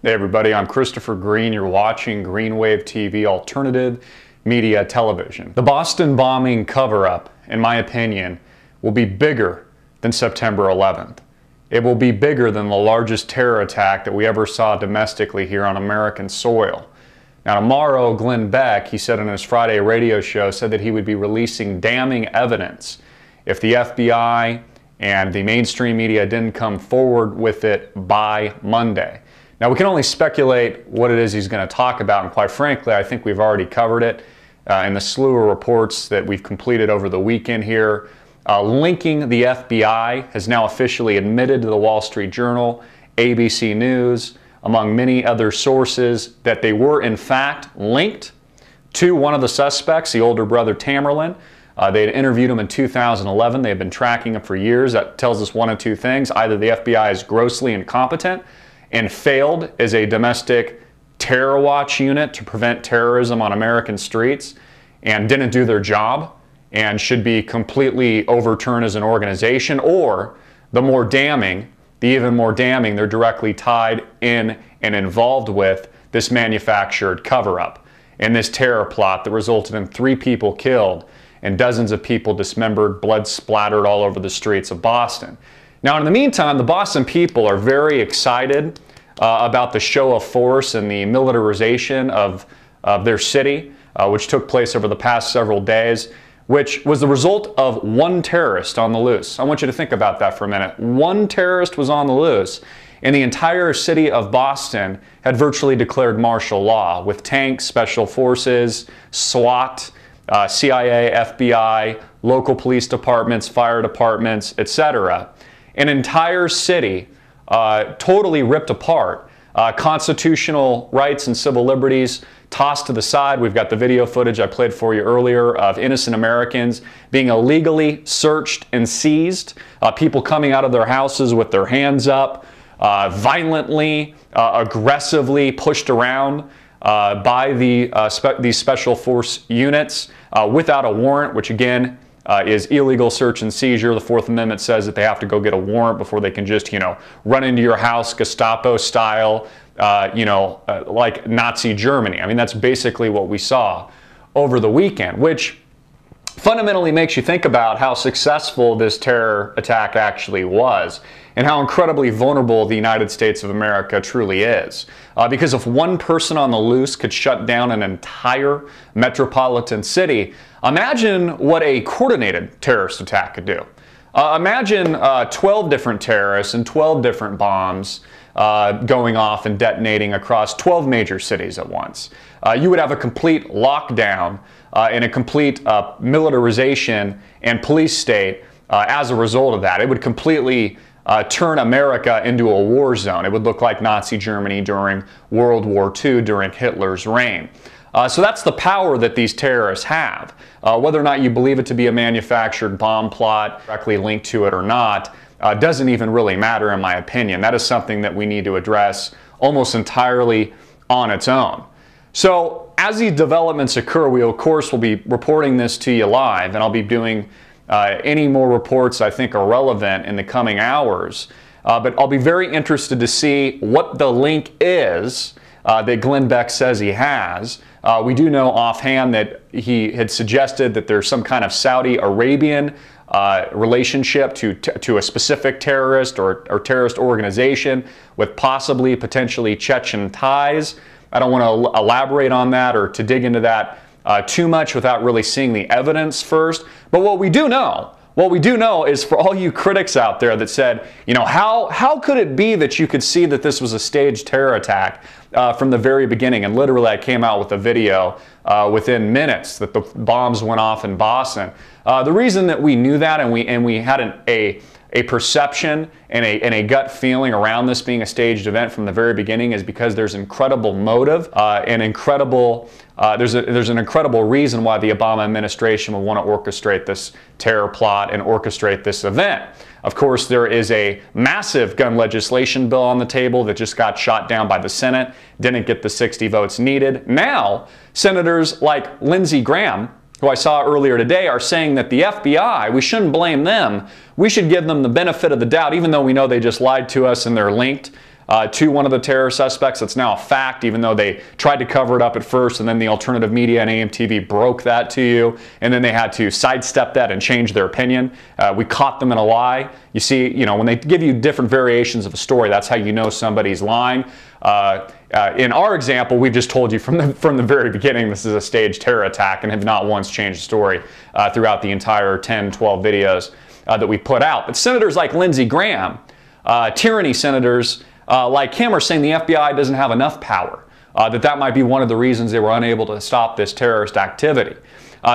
Hey everybody, I'm Christopher Greene. You're watching Greene of AMTV Alternative Media Television. The Boston bombing cover-up, in my opinion, will be bigger than September 11th. It will be bigger than the largest terror attack that we ever saw domestically here on American soil. Now tomorrow, Glenn Beck, he said on his Friday radio show, said that he would be releasing damning evidence if the FBI and the mainstream media didn't come forward with it by Monday. Now we can only speculate what it is he's going to talk about, and quite frankly, I think we've already covered it in the slew of reports that we've completed over the weekend here. Linking the FBI has now officially admitted to the Wall Street Journal, ABC News, among many other sources, that they were in fact linked to one of the suspects, the older brother Tamerlan. They had interviewed him in 2011. They had been tracking him for years. That tells us one of two things. Either the FBI is grossly incompetent and failed as a domestic terror watch unit to prevent terrorism on American streets and didn't do their job and should be completely overturned as an organization, or the more damning, the even more damning, they're directly tied in and involved with this manufactured cover-up and this terror plot that resulted in 3 people killed and dozens of people dismembered, blood splattered all over the streets of Boston. Now, in the meantime, the Boston people are very excited about the show of force and the militarization of their city, which took place over the past several days, which was the result of one terrorist on the loose. I want you to think about that for a minute. One terrorist was on the loose, and the entire city of Boston had virtually declared martial law with tanks, special forces, SWAT, CIA, FBI, local police departments, fire departments, etc. An entire city totally ripped apart. Constitutional rights and civil liberties tossed to the side. We've got the video footage I played for you earlier of innocent Americans being illegally searched and seized, people coming out of their houses with their hands up, violently, aggressively pushed around by these special force units without a warrant, which again is illegal search and seizure. The Fourth Amendment says that they have to go get a warrant before they can just, run into your house Gestapo style, like Nazi Germany. I mean, that's basically what we saw over the weekend, which fundamentally makes you think about how successful this terror attack actually was and how incredibly vulnerable the United States of America truly is. Because if one person on the loose could shut down an entire metropolitan city, imagine what a coordinated terrorist attack could do. Imagine 12 different terrorists and 12 different bombs going off and detonating across 12 major cities at once. You would have a complete lockdown and a complete militarization and police state as a result of that. It would completely turn America into a war zone. It would look like Nazi Germany during World War II, during Hitler's reign. So that's the power that these terrorists have. Whether or not you believe it to be a manufactured bomb plot, directly linked to it or not, doesn't even really matter in my opinion. That is something that we need to address almost entirely on its own. So as these developments occur, we of course will be reporting this to you live, and I'll be doing any more reports I think are relevant in the coming hours. But I'll be very interested to see what the link is that Glenn Beck says he has. We do know offhand that he had suggested that there's some kind of Saudi Arabian relationship to a specific terrorist or terrorist organization with possibly potentially Chechen ties. I don't want to elaborate on that or to dig into that too much without really seeing the evidence first. But what we do know is, for all you critics out there that said, how could it be that you could see that this was a staged terror attack from the very beginning? And literally I came out with a video within minutes that the bombs went off in Boston. The reason that we knew that and we had a perception and a gut feeling around this being a staged event from the very beginning is because there's incredible motive and there's an incredible reason why the Obama administration would want to orchestrate this terror plot and orchestrate this event. Of course, there is a massive gun legislation bill on the table that just got shot down by the Senate, didn't get the 60 votes needed. Now, senators like Lindsey Graham, who I saw earlier today, are saying that the FBI, we shouldn't blame them. We should give them the benefit of the doubt, even though we know they just lied to us and they're linked to one of the terror suspects. It's now a fact, even though they tried to cover it up at first, and then the alternative media and AMTV broke that to you, and then they had to sidestep that and change their opinion. We caught them in a lie. You see, when they give you different variations of a story, that's how you know somebody's lying. In our example, we've just told you from the very beginning this is a staged terror attack and have not once changed the story throughout the entire 10, 12 videos that we put out. But senators like Lindsey Graham, tyranny senators like him, are saying the FBI doesn't have enough power, that might be one of the reasons they were unable to stop this terrorist activity.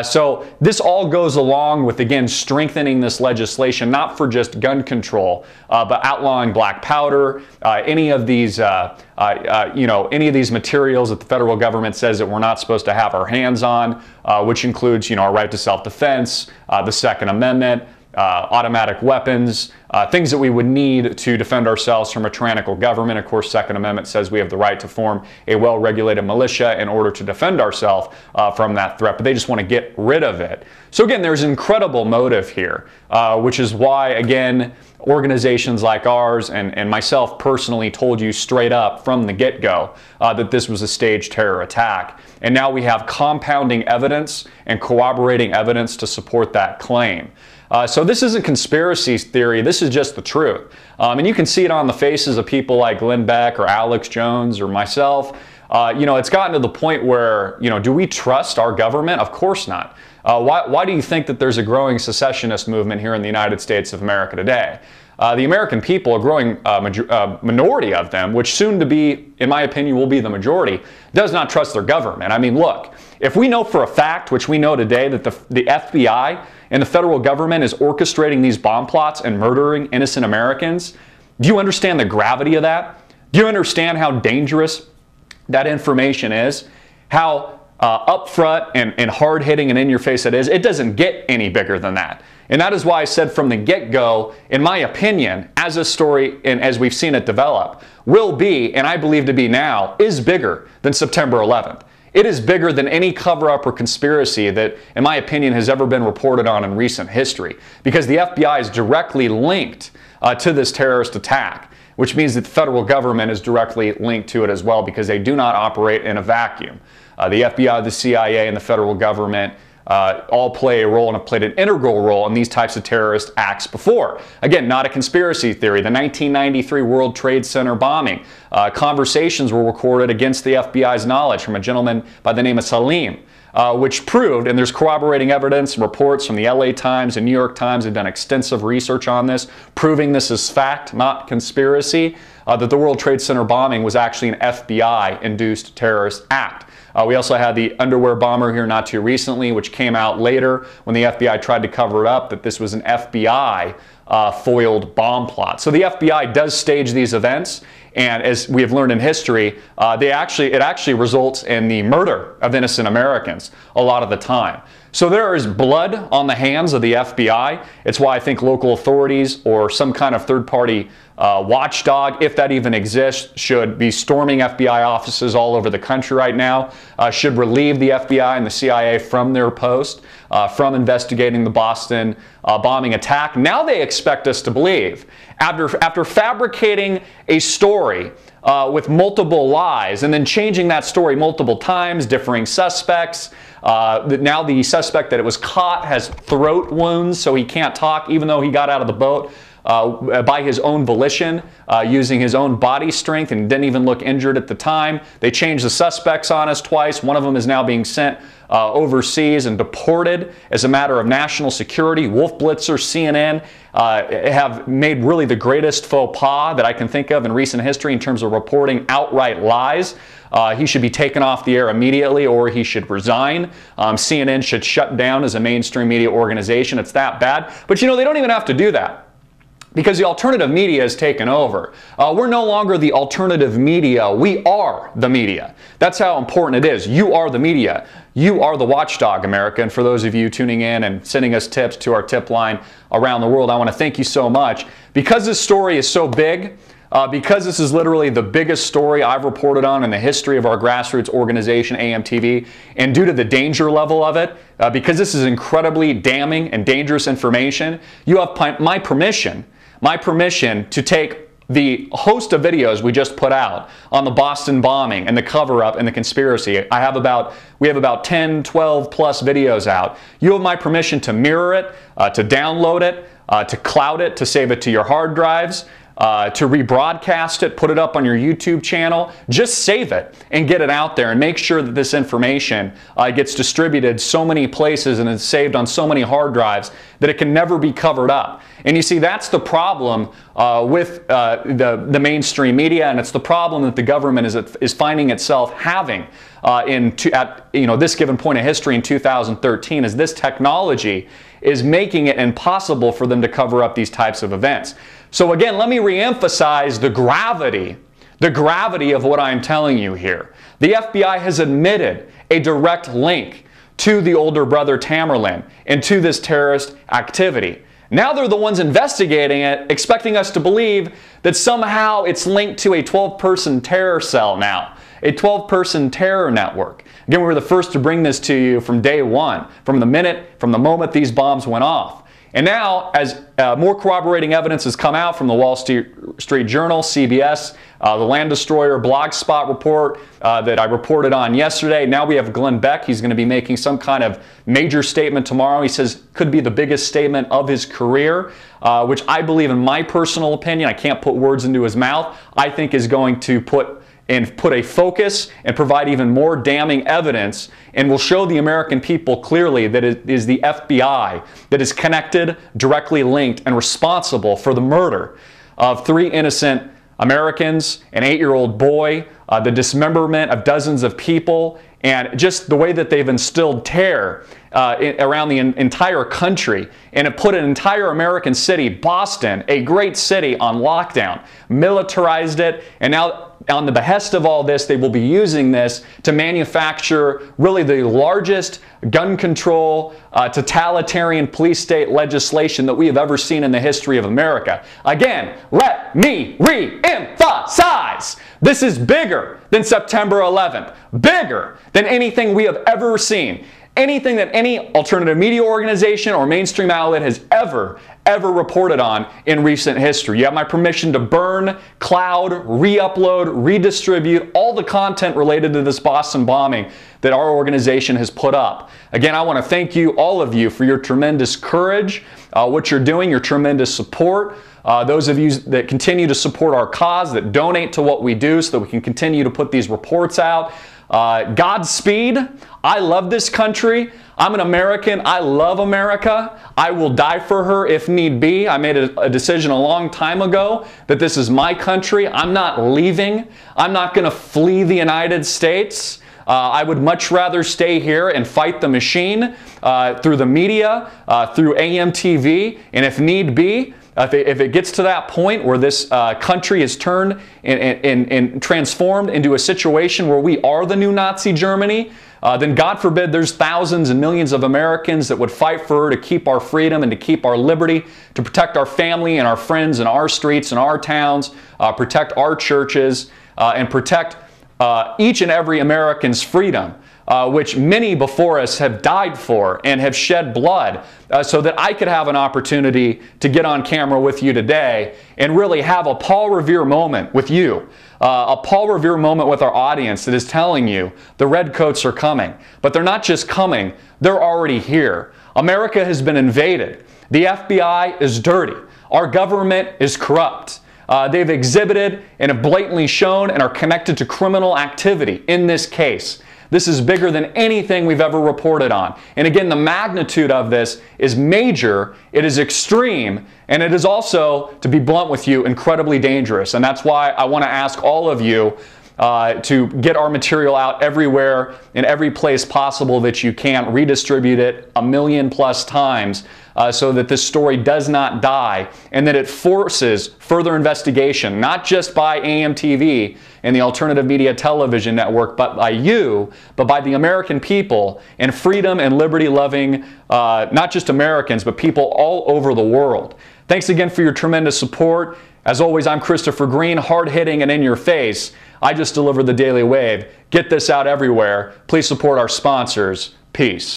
So this all goes along with, again, strengthening this legislation, not for just gun control, but outlawing black powder, any of these, any of these materials that the federal government says that we're not supposed to have our hands on, which includes, our right to self-defense, the Second Amendment, automatic weapons, things that we would need to defend ourselves from a tyrannical government. Of course, Second Amendment says we have the right to form a well-regulated militia in order to defend ourselves from that threat, but they just want to get rid of it. So again, there's incredible motive here, which is why, again, organizations like ours and myself personally told you straight up from the get-go that this was a staged terror attack. And now we have compounding evidence and corroborating evidence to support that claim. So this isn't conspiracy theory, this is just the truth. And you can see it on the faces of people like Glenn Beck or Alex Jones or myself. It's gotten to the point where, do we trust our government? Of course not. Why do you think that there's a growing secessionist movement here in the United States of America today? The American people, a growing minority of them, which soon to be, in my opinion, will be the majority, does not trust their government. I mean, look, if we know for a fact, which we know today, that the FBI and the federal government is orchestrating these bomb plots and murdering innocent Americans, do you understand the gravity of that? Do you understand how dangerous that information is? How upfront and hard-hitting and in-your-face it is? It doesn't get any bigger than that. And that is why I said from the get-go, in my opinion, as this story and as we've seen it develop, will be, and I believe to be now, is bigger than September 11th. It is bigger than any cover-up or conspiracy that, in my opinion, has ever been reported on in recent history, because the FBI is directly linked to this terrorist attack, which means that the federal government is directly linked to it as well, because they do not operate in a vacuum. The FBI, the CIA, and the federal government all play a role and have played an integral role in these types of terrorist acts before. Again, not a conspiracy theory. The 1993 World Trade Center bombing, conversations were recorded against the FBI's knowledge from a gentleman by the name of Salim, which proved, and there's corroborating evidence and reports from the LA Times and New York Times have done extensive research on this, proving this is fact, not conspiracy, that the World Trade Center bombing was actually an FBI-induced terrorist act. We also had the underwear bomber here not too recently, which came out later when the FBI tried to cover it up, that this was an FBI foiled bomb plot. So the FBI does stage these events, and as we have learned in history, it actually results in the murder of innocent Americans a lot of the time. So there is blood on the hands of the FBI. It's why I think local authorities or some kind of third-party watchdog, if that even exists, should be storming FBI offices all over the country right now, should relieve the FBI and the CIA from their post, from investigating the Boston bombing attack. Now they expect us to believe, after fabricating a story with multiple lies and then changing that story multiple times, differing suspects, now the suspect that it was caught has throat wounds, so he can't talk even though he got out of the boat by his own volition, using his own body strength, and didn't even look injured at the time. They changed the suspects on us twice. One of them is now being sent overseas and deported as a matter of national security. Wolf Blitzer, CNN have made really the greatest faux pas that I can think of in recent history in terms of reporting outright lies. He should be taken off the air immediately, or he should resign. CNN should shut down as a mainstream media organization. It's that bad. But they don't even have to do that, because the alternative media has taken over. We're no longer the alternative media. We are the media. That's how important it is. You are the media. You are the watchdog, America. And for those of you tuning in and sending us tips to our tip line around the world, I want to thank you so much. Because this story is so big, because this is literally the biggest story I've reported on in the history of our grassroots organization, AMTV, and due to the danger level of it, because this is incredibly damning and dangerous information, you have my permission to take the host of videos we just put out on the Boston bombing and the cover-up and the conspiracy. We have about 10, 12 plus videos out. You have my permission to mirror it, to download it, to cloud it, to save it to your hard drives, to rebroadcast it, put it up on your YouTube channel. Just save it and get it out there and make sure that this information gets distributed so many places and is saved on so many hard drives that it can never be covered up. And you see, that's the problem with the mainstream media, and it's the problem that the government is finding itself having at this given point of history in 2013, is this technology is making it impossible for them to cover up these types of events. So again, let me reemphasize the gravity of what I'm telling you here. The FBI has admitted a direct link to the older brother Tamerlan and to this terrorist activity. Now they're the ones investigating it, expecting us to believe that somehow it's linked to a 12-person terror cell now, a 12-person terror network. Again, we were the first to bring this to you from day one, from the moment these bombs went off. And now, as more corroborating evidence has come out from the Wall Street Journal, CBS, the Land Destroyer Blogspot report that I reported on yesterday, now we have Glenn Beck. He's going to be making some kind of major statement tomorrow. He says could be the biggest statement of his career, which I believe, in my personal opinion, I can't put words into his mouth, I think is going to put a focus and provide even more damning evidence, and will show the American people clearly that it is the FBI that is connected, directly linked, and responsible for the murder of 3 innocent Americans, an 8-year-old boy, the dismemberment of dozens of people, and just the way that they've instilled terror around the entire country, and it put an entire American city, Boston, a great city, on lockdown, militarized it, and now on the behest of all this, they will be using this to manufacture really the largest gun control, totalitarian police state legislation that we have ever seen in the history of America. Again, let me re-emphasize, this is bigger than September 11th, bigger than anything we have ever seen. Anything that any alternative media organization or mainstream outlet has ever reported on in recent history. You have my permission to burn, cloud, re-upload, redistribute all the content related to this Boston bombing that our organization has put up. Again, I want to thank you, all of you, for your tremendous courage, what you're doing, your tremendous support. Those of you that continue to support our cause, that donate to what we do so that we can continue to put these reports out. Godspeed. I love this country. I'm an American. I love America. I will die for her if need be. I made a decision a long time ago that this is my country. I'm not leaving. I'm not going to flee the United States. I would much rather stay here and fight the machine through the media, through AMTV, and if need be, if it gets to that point where this country is turned and transformed into a situation where we are the new Nazi Germany, then God forbid there's thousands and millions of Americans that would fight for her to keep our freedom and to keep our liberty, to protect our family and our friends and our streets and our towns, protect our churches, and protect each and every American's freedom, which many before us have died for and have shed blood, so that I could have an opportunity to get on camera with you today and really have a Paul Revere moment with you. A Paul Revere moment with our audience that is telling you the redcoats are coming. But they're not just coming, they're already here. America has been invaded. The FBI is dirty. Our government is corrupt. They've exhibited and have blatantly shown and are connected to criminal activity in this case. This is bigger than anything we've ever reported on. And again, the magnitude of this is major, it is extreme, and it is also, to be blunt with you, incredibly dangerous. And that's why I want to ask all of you to get our material out everywhere, in every place possible that you can. Redistribute it 1 million+ times so that this story does not die, and that it forces further investigation, not just by AMTV and the alternative media television network, but by you, but by the American people and freedom and liberty loving, not just Americans, but people all over the world. Thanks again for your tremendous support. As always, I'm Christopher Greene, hard-hitting and in your face. I just deliver the Daily Wave. Get this out everywhere. Please support our sponsors. Peace.